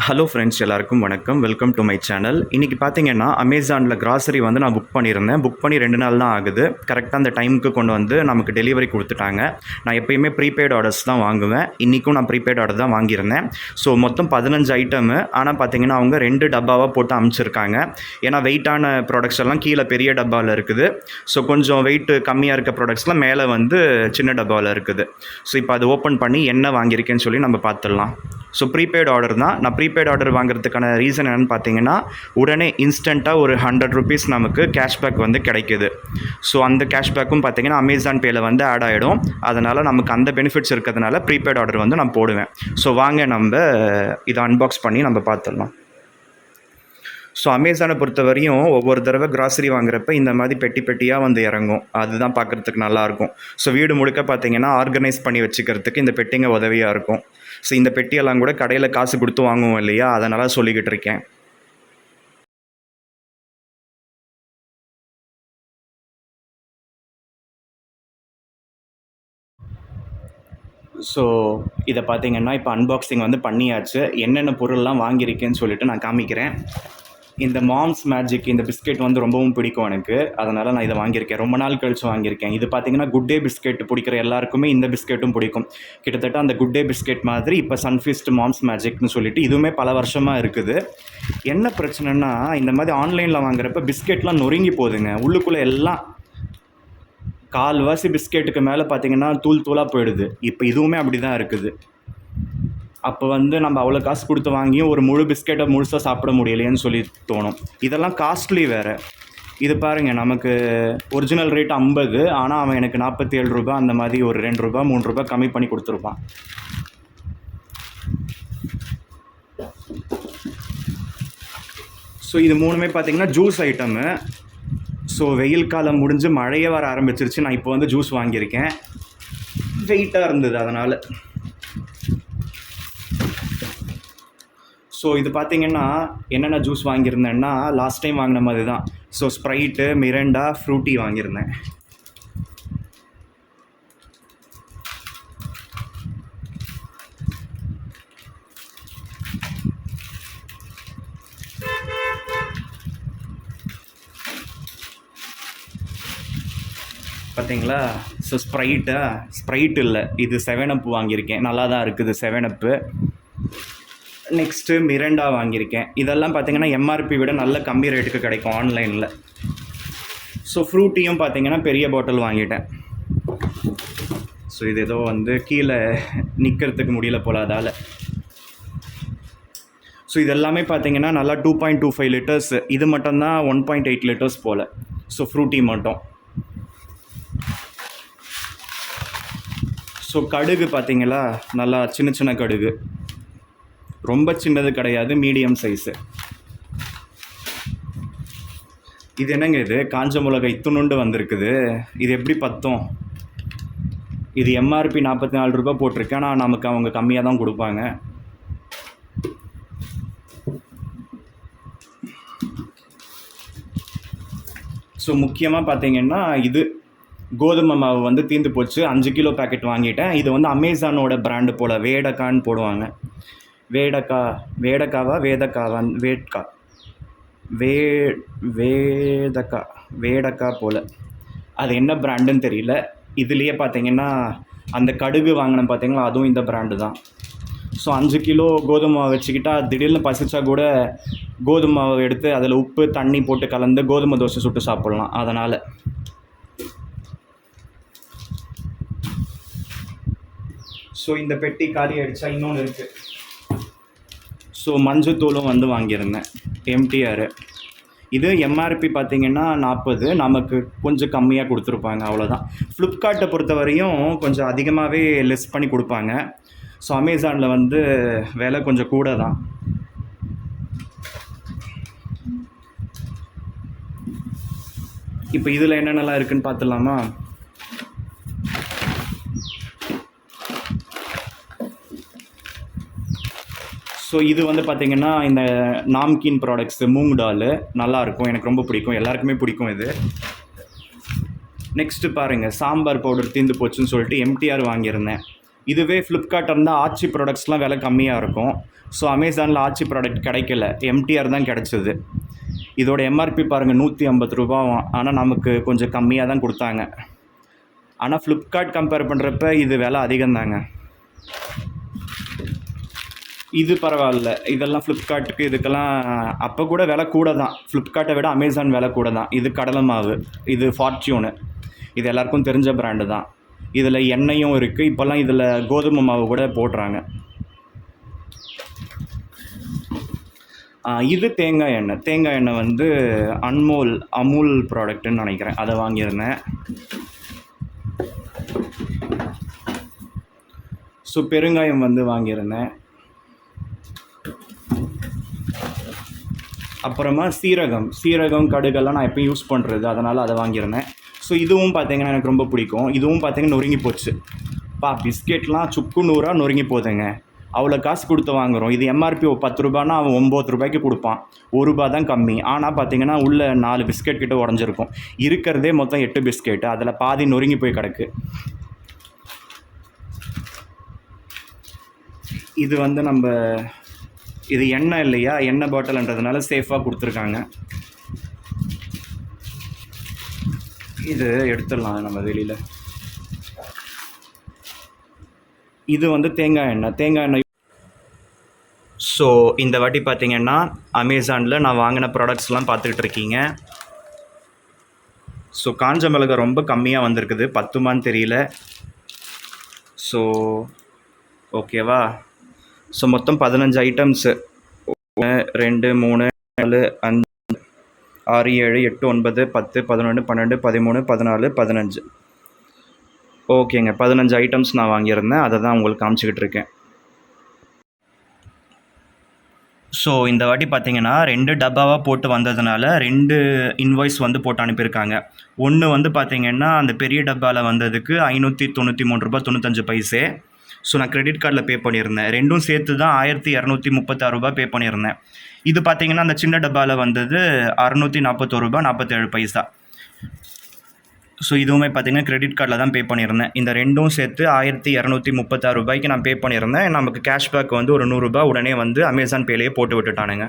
Hello friends, எல்லாருக்கும் வணக்கம். Welcome to my channel. இன்றைக்கி பார்த்தீங்கன்னா அமேசானில் கிராசரி வந்து நான் புக் பண்ணியிருந்தேன். புக் பண்ணி 2 நாள் தான் ஆகுது. கரெக்டாக அந்த டைமுக்கு கொண்டு வந்து நமக்கு டெலிவரி கொடுத்துட்டாங்க. நான் எப்பயுமே ப்ரீபெய்ட் ஆர்டர்ஸ் தான் வாங்குவேன். இன்றைக்கும் நான் ப்ரீபெய்ட் ஆர்டர் தான் வாங்கியிருந்தேன். ஸோ மொத்தம் 15 ஐட்டமு. ஆனால் பார்த்தீங்கன்னா அவங்க 2 டப்பாவாக போட்டு அமுச்சிருக்காங்க. ஏன்னா வெயிட்டான ப்ராடக்ட்ஸ் எல்லாம் கீழே பெரிய டப்பாவில் இருக்குது. ஸோ கொஞ்சம் வெயிட் கம்மியாக இருக்க ப்ராடக்ட்ஸ்லாம் மேலே வந்து சின்ன டப்பாவில் இருக்குது. ஸோ இப்போ அது ஓப்பன் பண்ணி என்ன வாங்கியிருக்கேன்னு சொல்லி நம்ம பார்த்துடலாம். ஸோ ப்ரீபெய்ட் ஆர்டர் தான். நான் ப்ரீபெய்ட் ஆர்டர் வாங்குறதுக்கான ரீசன் என்னென்னு பார்த்தீங்கன்னா, உடனே இன்ஸ்டண்ட்டாக ஒரு ₹100 நமக்கு கேஷ்பேக் வந்து கிடைக்குது. ஸோ அந்த கேஷ்பேக்கும் பார்த்தீங்கன்னா அமேசான் பேயில் வந்து ஆட் ஆகிடும். அதனால் நமக்கு அந்த பெனிஃபிட்ஸ் இருக்கிறதுனால ப்ரீபெய்ட் ஆர்டர் வந்து நான் போடுவேன். ஸோ வாங்க நம்ம இதை அன்பாக்ஸ் பண்ணி நம்ம பார்த்துடலாம். ஸோ அமேசானை பொறுத்த வரையும் ஒவ்வொரு தடவை கிராசரி வாங்குறப்ப இந்த மாதிரி பெட்டி பெட்டியாக வந்து இறங்கும். அதுதான் பார்க்குறதுக்கு நல்லாயிருக்கும். ஸோ வீடு முழுக்க பார்த்தீங்கன்னா ஆர்கனைஸ் பண்ணி வச்சுக்கிறதுக்கு இந்த பெட்டிங்க உதவியாக இருக்கும். ஸோ இந்த பெட்டியெல்லாம் கூட கடையில் காசு கொடுத்து வாங்குவோம் இல்லையா, அதனால் சொல்லிக்கிட்டு இருக்கேன். ஸோ இதை பார்த்தீங்கன்னா இப்போ அன்பாக்சிங் வந்து பண்ணியாச்சு. என்னென்ன பொருள்லாம் வாங்கியிருக்கேன்னு சொல்லிட்டு நான் காமிக்கிறேன். இந்த மாம்ஸ் மேஜிக் இந்த பிஸ்கெட் வந்து ரொம்பவும் பிடிக்கும் எனக்கு. அதனால் நான் இதை வாங்கியிருக்கேன். ரொம்ப நாள் கழித்து வாங்கியிருக்கேன். இது பார்த்திங்கன்னா குட் டே பிஸ்கெட் பிடிக்கிற எல்லாருக்குமே இந்த பிஸ்கெட்டும் பிடிக்கும். கிட்டத்தட்ட அந்த குட் டே பிஸ்கெட் மாதிரி இப்போ சன்ஃபீஸ்ட் மாம்ஸ் மேஜிக்னு சொல்லிட்டு இதுவுமே பல வருஷமாக இருக்குது. என்ன பிரச்சனைனா, இந்த மாதிரி ஆன்லைனில் வாங்குறப்ப பிஸ்கெட்லாம் நொறுங்கி போகுதுங்க. உள்ளுக்குள்ளே எல்லாம் கால்வாசி பிஸ்கெட்டுக்கு மேலே பார்த்திங்கன்னா தூள் தூளாக போயிடுது. இப்போ இதுவுமே அப்படி தான் இருக்குது. அப்போ வந்து நம்ம அவ்வளோ காசு கொடுத்து வாங்கியும் ஒரு முழு பிஸ்கெட்டை முழுசாக சாப்பிட முடியலையேன்னு சொல்லி தோணும். இதெல்லாம் காஸ்ட்லி வேறு. இது பாருங்கள், நமக்கு ஒரிஜினல் ரேட் 50, ஆனால் அவன் எனக்கு ₹47 அந்த மாதிரி ஒரு ₹2 ₹3 கம்மி பண்ணி கொடுத்துருப்பான். ஸோ இது மூணுமே பார்த்திங்கன்னா ஜூஸ் ஐட்டமு. ஸோ வெயில் காலம் முடிஞ்சு மழையே வர ஆரம்பிச்சிருச்சு. நான் இப்போ வந்து ஜூஸ் வாங்கியிருக்கேன். வெயிட்டாக இருந்தது அதனால். ஸோ இது பார்த்திங்கன்னா என்னென்ன ஜூஸ் வாங்கியிருந்தேன்னா லாஸ்ட் டைம் வாங்கின மாதிரி தான். ஸோ ஸ்ப்ரைட்டு, மிரண்டா, ஃப்ரூட்டி வாங்கியிருந்தேன். பார்த்தீங்களா? ஸோ ஸ்ப்ரைட் இல்லை, இது 7up வாங்கியிருக்கேன். நல்லா தான் இருக்குது 7up. நெக்ஸ்ட்டு மிரண்டா வாங்கியிருக்கேன். இதெல்லாம் பார்த்திங்கன்னா எம்ஆர்பி விட நல்ல கம்மி ரேட்டுக்கு கிடைக்கும் ஆன்லைனில். ஸோ ஃப்ரூட்டியும் பார்த்திங்கன்னா பெரிய பாட்டில் வாங்கிட்டேன். ஸோ இது ஏதோ வந்து கீழே நிற்கிறதுக்கு முடியல போல் அதால். ஸோ இதெல்லாமே பார்த்திங்கன்னா நல்லா 2.25 லிட்டர்ஸ். இது மட்டும்தான் 1.8 லிட்டர்ஸ் போல். ஸோ ஃப்ரூட்டி மட்டும். ஸோ கடுகு பார்த்திங்களா, நல்லா சின்ன சின்ன கடுகு, ரொம்ப சின்னது கிடையாது, மீடியம் சைஸு. இது என்னங்க, இது காஞ்ச மிளகாய் இத்துணுண்டு வந்திருக்குது. இது எப்படி பத்தும்? இது எம்ஆர்பி ₹44 போட்டிருக்கேன். ஆனால் நமக்கு அவங்க கம்மியாக தான் கொடுப்பாங்க. ஸோ முக்கியமாக பார்த்தீங்கன்னா இது கோதுமை மாவு வந்து தீர்ந்து போச்சு. 5 கிலோ பேக்கெட் வாங்கிட்டேன். இது வந்து அமேசானோட பிராண்டு போல், வேடக்கான்னு போடுவாங்க. வேடக்கா போல். அது என்ன பிராண்டுன்னு தெரியல. இதுலேயே பார்த்தீங்கன்னா அந்த கடுகு வாங்கினேன் பார்த்தீங்களா, அதுவும் இந்த பிராண்டு தான். ஸோ 5 கிலோ கோதுமை மாவு வச்சுக்கிட்டால் திடீர்னு பசிச்சா கூட கோதுமை மாவு எடுத்து அதில் உப்பு தண்ணி போட்டு கலந்து கோதுமை தோசை சுட்டு சாப்பிட்லாம். அதனால் ஸோ இந்த பெட்டி காலி அடித்தா இன்னொன்று இருக்குது. ஸோ மஞ்சத்தூளும் வந்து வாங்கியிருந்தேன், எம்டிஆர். இது எம்ஆர்பி பார்த்திங்கன்னா 40, நமக்கு கொஞ்சம் கம்மியாக கொடுத்துருப்பாங்க, அவ்வளோதான். ஃப்ளிப்கார்ட்டை பொறுத்த வரையும் கொஞ்சம் அதிகமாகவே லெஸ் பண்ணி கொடுப்பாங்க. ஸோ அமேசானில் வந்து விலை கொஞ்சம் கூட தான். இப்போ இதில் என்னென்னலாம் இருக்குதுன்னு பார்த்துடலாமா? ஸோ இது வந்து பார்த்திங்கன்னா இந்த நாம்கின் ப்ராடக்ட்ஸு, மூங் டால் நல்லாயிருக்கும், எனக்கு ரொம்ப பிடிக்கும், எல்லாருக்குமே பிடிக்கும் இது. நெக்ஸ்ட்டு பாருங்கள், சாம்பார் பவுடர் தீர்ந்து போச்சுன்னு சொல்லிட்டு எம்டிஆர் வாங்கியிருந்தேன். இதுவே ஃப்ளிப்கார்ட் இருந்தால் ஆச்சி ப்ராடக்ட்ஸ்லாம் விலை கம்மியாக இருக்கும். ஸோ அமேசானில் ஆச்சி ப்ராடக்ட் கிடைக்கல, எம்டிஆர் தான் கிடச்சிது. இதோட எம்ஆர்பி பாருங்கள் ரூ. 150. ஆனால் நமக்கு கொஞ்சம் கம்மியாக தான் கொடுத்தாங்க. ஆனால் ஃப்ளிப்கார்ட் கம்பேர் பண்ணுறப்ப இது விலை அதிகம்தாங்க. இது பரவாயில்ல, இதெல்லாம் ஃப்ளிப்கார்ட்டுக்கு இதுக்கெல்லாம் அப்போ கூட விலை கூட தான். ஃப்ளிப்கார்ட்டை விட அமேசான் விலை கூட தான். இது கடலை மாவு, இது ஃபார்ச்சூனு, இது எல்லாருக்கும் தெரிஞ்ச பிராண்டு தான். இதில் எண்ணெயும் இருக்குது. இப்போல்லாம் இதில் கோதுமை மாவு கூட போடுறாங்க. இது தேங்காய் எண்ணெய். தேங்காய் எண்ணெய் வந்து அமுல் ப்ராடக்ட்டுன்னு நினைக்கிறேன், அதை வாங்கியிருந்தேன். ஸோ பெருங்காயம் வந்து வாங்கியிருந்தேன். அப்புறமா சீரகம் கடுகெல்லாம் நான் எப்பயும் யூஸ் பண்ணுறது, அதனால் அதை வாங்கியிருந்தேன். ஸோ இதுவும் பார்த்தீங்கன்னா எனக்கு ரொம்ப பிடிக்கும். இதுவும் பார்த்தீங்கன்னா நொறுங்கி போச்சு. பிஸ்கெட்லாம் சுக்கு நூறாக நொறுங்கி போகுதுங்க. அவ்வளோ காசு கொடுத்து வாங்குகிறோம். இது எம்ஆர்பி ரூ. 10 அவன் ரூ. 9 கொடுப்பான். ரூ. 1 தான் கம்மி. ஆனால் பார்த்தீங்கன்னா உள்ளே 4 பிஸ்கெட் கிட்ட உடஞ்சிருக்கும். இருக்கிறதே மொத்தம் 8 பிஸ்கெட்டு, அதில் பாதி நொறுங்கி போய் கிடக்கு. இது வந்து இது எண்ணெய் இல்லையா, எண்ணெய் பாட்டில்ன்றதுனால சேஃபாக கொடுத்துருக்காங்க. இது எடுத்துடலாம் நம்ம வெளியில். இது வந்து தேங்காய் எண்ணெய். ஸோ இந்த வாட்டி பார்த்தீங்கன்னா அமேசானில் நான் வாங்கின ப்ராடக்ட்ஸ்லாம் பார்த்துக்கிட்டு இருக்கீங்க. ஸோ காஞ்ச மிளகாய் ரொம்ப கம்மியாக வந்திருக்குது, 10 தெரியல. ஸோ ஓகேவா. ஸோ மொத்தம் 15 ஐட்டம்ஸு. 1 2 3 4 5 6 7 8 9 10 11 12 13 14 15. ஓகேங்க, 15 ஐட்டம்ஸ் நான் வாங்கியிருந்தேன். அதை தான் உங்களுக்கு காமிச்சிக்கிட்டு இருக்கேன். ஸோ இந்த வாட்டி பார்த்தீங்கன்னா 2 டப்பாவாக போட்டு வந்ததுனால 2 இன்வாய்ஸ் வந்து போட்டு அனுப்பியிருக்காங்க. ஒன்று வந்து பார்த்தீங்கன்னா அந்த பெரிய டப்பாவில் வந்ததுக்கு ரூ. 593.95. ஸோ நான் கிரெடிட் கார்டில் பே பண்ணியிருந்தேன். ரெண்டும் சேர்த்து தான் ரூ. 1236 பே பண்ணியிருந்தேன். இது பார்த்தீங்கன்னா அந்த சின்ன டப்பாவில் வந்தது ரூ. 641.47. ஸோ இதுவுமே பார்த்தீங்கன்னா கிரெடிட் கார்டில் தான் பே பண்ணியிருந்தேன். இந்த ரெண்டும் சேர்த்து ரூ. 1236 நான் பே பண்ணியிருந்தேன். நமக்கு கேஷ்பேக் வந்து ஒரு ரூ. 100 உடனே வந்து அமேசான் பேலேயே போட்டு விட்டுட்டானுங்க.